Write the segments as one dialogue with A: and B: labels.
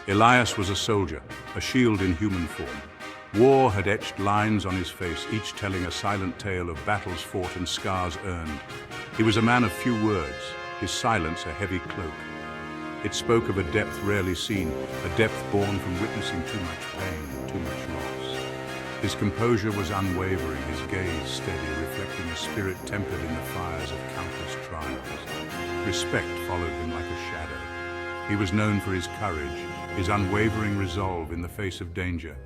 A: Elias was a soldier, a shield in human form. War had etched lines on his face, each telling a silent tale of battles fought and scars earned. He was a man of few words, his silence a heavy cloak. It spoke of a depth rarely seen, a depth born from witnessing too much pain, too much loss. His composure was unwavering, his gaze steady, reflecting a spirit tempered in the fires of countless trials. Respect followed him like a shadow. He was known for his courage, his unwavering resolve in the face of danger.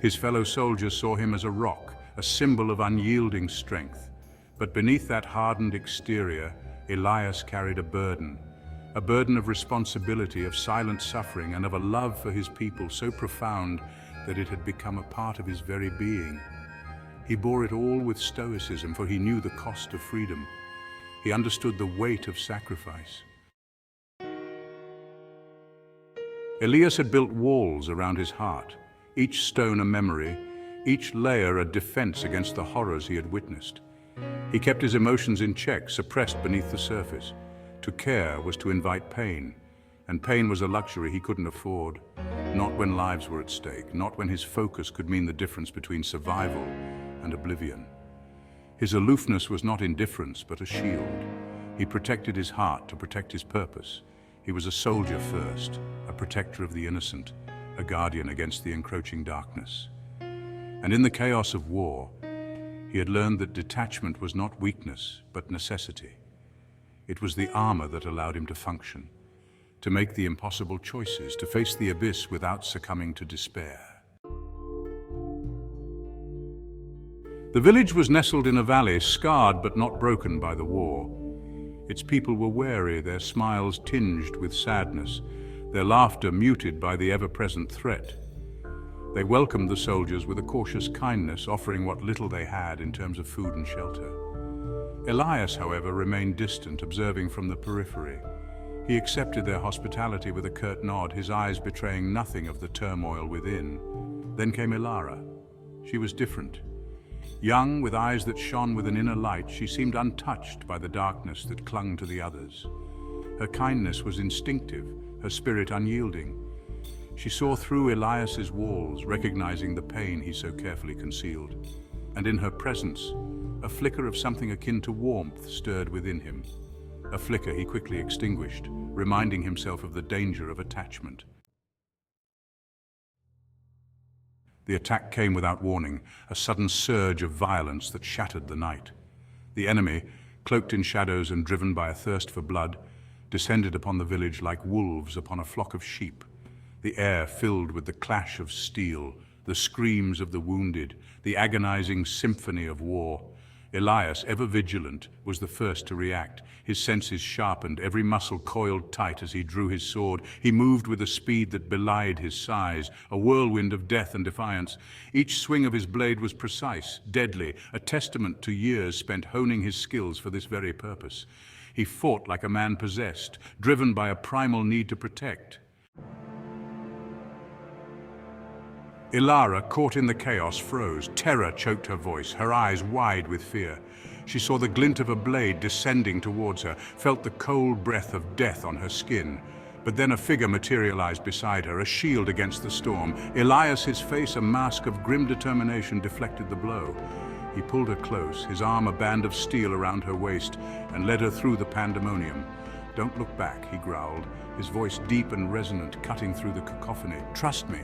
A: His fellow soldiers saw him as a rock, a symbol of unyielding strength. But beneath that hardened exterior, Elias carried a burden of responsibility, of silent suffering, and of a love for his people so profound that it had become a part of his very being. He bore it all with stoicism, for he knew the cost of freedom. He understood the weight of sacrifice. Elias had built walls around his heart, each stone a memory, each layer a defense against the horrors he had witnessed. He kept his emotions in check, suppressed beneath the surface. To care was to invite pain, and pain was a luxury he couldn't afford. Not when lives were at stake, not when his focus could mean the difference between survival and oblivion. His aloofness was not indifference, but a shield. He protected his heart to protect his purpose. He was a soldier first, a protector of the innocent, a guardian against the encroaching darkness. And in the chaos of war, he had learned that detachment was not weakness, but necessity. It was the armor that allowed him to function, to make the impossible choices, to face the abyss without succumbing to despair. The village was nestled in a valley, scarred but not broken by the war. Its people were wary, their smiles tinged with sadness, their laughter muted by the ever-present threat. They welcomed the soldiers with a cautious kindness, offering what little they had in terms of food and shelter. Elias, however, remained distant, observing from the periphery. He accepted their hospitality with a curt nod, his eyes betraying nothing of the turmoil within. Then came Ilara. She was different. Young, with eyes that shone with an inner light, she seemed untouched by the darkness that clung to the others. Her kindness was instinctive, her spirit unyielding. She saw through Elias's walls, recognizing the pain he so carefully concealed. And in her presence, a flicker of something akin to warmth stirred within him. A flicker he quickly extinguished, reminding himself of the danger of attachment. The attack came without warning, a sudden surge of violence that shattered the night. The enemy, cloaked in shadows and driven by a thirst for blood, descended upon the village like wolves upon a flock of sheep. The air filled with the clash of steel, the screams of the wounded, the agonizing symphony of war. Elias, ever vigilant, was the first to react. His senses sharpened, every muscle coiled tight as he drew his sword. He moved with a speed that belied his size, a whirlwind of death and defiance. Each swing of his blade was precise, deadly, a testament to years spent honing his skills for this very purpose. He fought like a man possessed, driven by a primal need to protect. Ilara, caught in the chaos, froze. Terror choked her voice, her eyes wide with fear. She saw the glint of a blade descending towards her, felt the cold breath of death on her skin. But then a figure materialized beside her, a shield against the storm. Elias, his face a mask of grim determination, deflected the blow. He pulled her close, his arm a band of steel around her waist, and led her through the pandemonium. "Don't look back," he growled, his voice deep and resonant, cutting through the cacophony. "Trust me."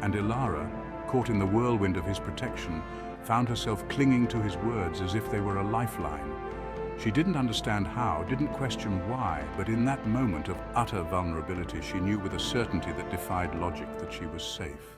A: And Ilara, caught in the whirlwind of his protection, found herself clinging to his words as if they were a lifeline. She didn't understand how, didn't question why, but in that moment of utter vulnerability, she knew with a certainty that defied logic that she was safe.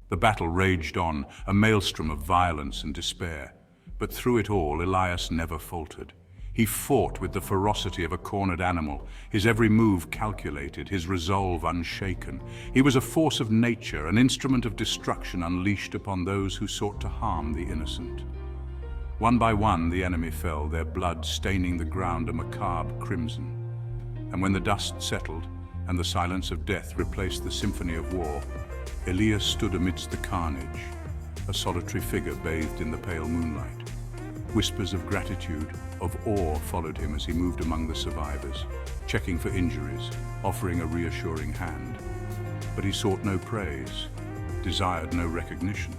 A: The battle raged on, a maelstrom of violence and despair. But through it all, Elias never faltered. He fought with the ferocity of a cornered animal, his every move calculated, his resolve unshaken. He was a force of nature, an instrument of destruction unleashed upon those who sought to harm the innocent. One by one, the enemy fell, their blood staining the ground a macabre crimson. And when the dust settled and the silence of death replaced the symphony of war, Elias stood amidst the carnage, a solitary figure bathed in the pale moonlight. Whispers of gratitude, of awe followed him as he moved among the survivors, checking for injuries, offering a reassuring hand. But he sought no praise, desired no recognition.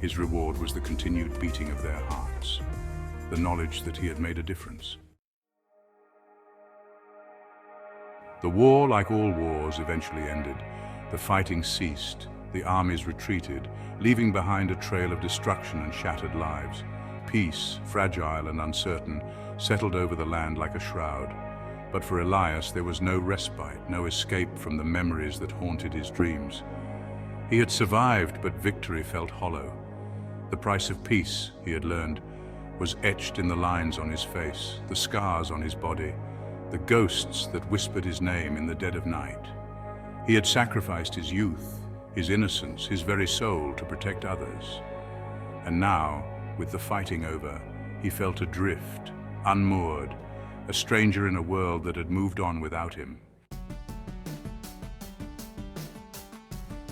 A: His reward was the continued beating of their hearts, the knowledge that he had made a difference. The war, like all wars, eventually ended. The fighting ceased, the armies retreated, leaving behind a trail of destruction and shattered lives. Peace, fragile and uncertain, settled over the land like a shroud. But for Elias, there was no respite, no escape from the memories that haunted his dreams. He had survived, but victory felt hollow. The price of peace, he had learned, was etched in the lines on his face, the scars on his body, the ghosts that whispered his name in the dead of night. He had sacrificed his youth, his innocence, his very soul to protect others. And now, with the fighting over, he felt adrift, unmoored, a stranger in a world that had moved on without him.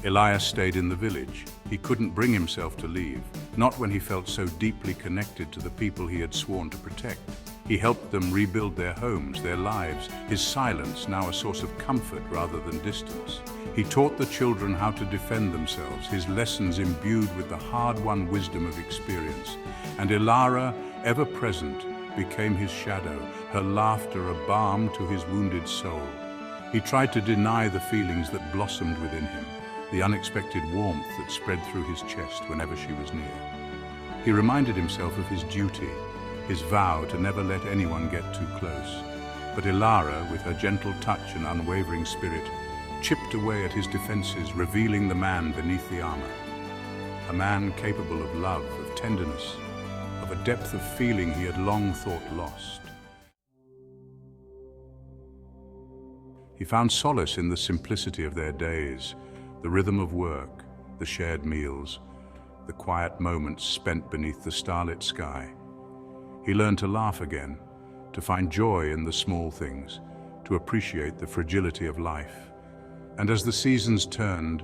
A: Elias stayed in the village. He couldn't bring himself to leave, not when he felt so deeply connected to the people he had sworn to protect. He helped them rebuild their homes, their lives, his silence now a source of comfort rather than distance. He taught the children how to defend themselves, his lessons imbued with the hard-won wisdom of experience. And Ilara, ever present, became his shadow, her laughter a balm to his wounded soul. He tried to deny the feelings that blossomed within him, the unexpected warmth that spread through his chest whenever she was near. He reminded himself of his duty, his vow to never let anyone get too close. But Ilara, with her gentle touch and unwavering spirit, chipped away at his defenses, revealing the man beneath the armor. A man capable of love, of tenderness, of a depth of feeling he had long thought lost. He found solace in the simplicity of their days, the rhythm of work, the shared meals, the quiet moments spent beneath the starlit sky. He learned to laugh again, to find joy in the small things, to appreciate the fragility of life. And as the seasons turned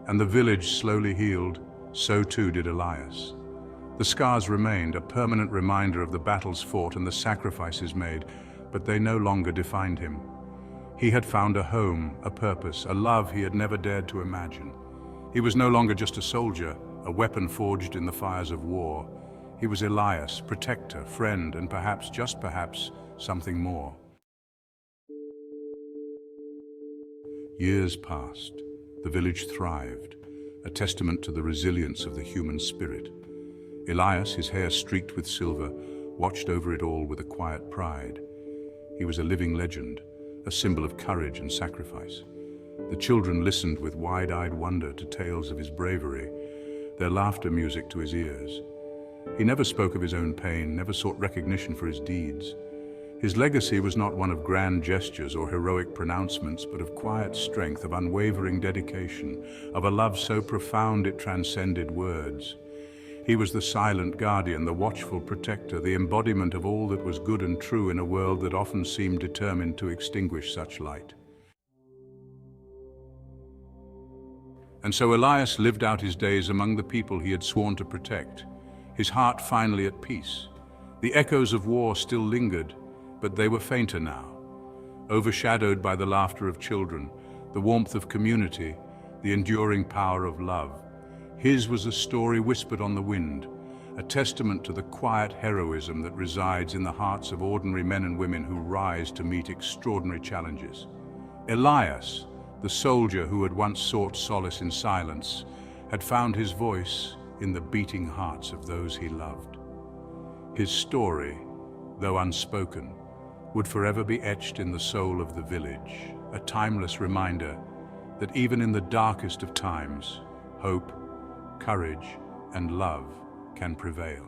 A: and the village slowly healed, so too did Elias. The scars remained, a permanent reminder of the battles fought and the sacrifices made, but they no longer defined him. He had found a home, a purpose, a love he had never dared to imagine. He was no longer just a soldier, a weapon forged in the fires of war. He was Elias, protector, friend, and perhaps, just perhaps, something more. Years passed. The village thrived, a testament to the resilience of the human spirit. Elias, his hair streaked with silver, watched over it all with a quiet pride. He was a living legend, a symbol of courage and sacrifice. The children listened with wide-eyed wonder to tales of his bravery, their laughter music to his ears. He never spoke of his own pain, never sought recognition for his deeds. His legacy was not one of grand gestures or heroic pronouncements, but of quiet strength, of unwavering dedication, of a love so profound it transcended words. He was the silent guardian, the watchful protector, the embodiment of all that was good and true in a world that often seemed determined to extinguish such light. And so Elias lived out his days among the people he had sworn to protect, his heart finally at peace. The echoes of war still lingered, but they were fainter now, overshadowed by the laughter of children, the warmth of community, the enduring power of love. His was a story whispered on the wind, a testament to the quiet heroism that resides in the hearts of ordinary men and women who rise to meet extraordinary challenges. Elias, the soldier who had once sought solace in silence, had found his voice in the beating hearts of those he loved. His story, though unspoken, would forever be etched in the soul of the village, a timeless reminder that even in the darkest of times, hope, courage, and love can prevail.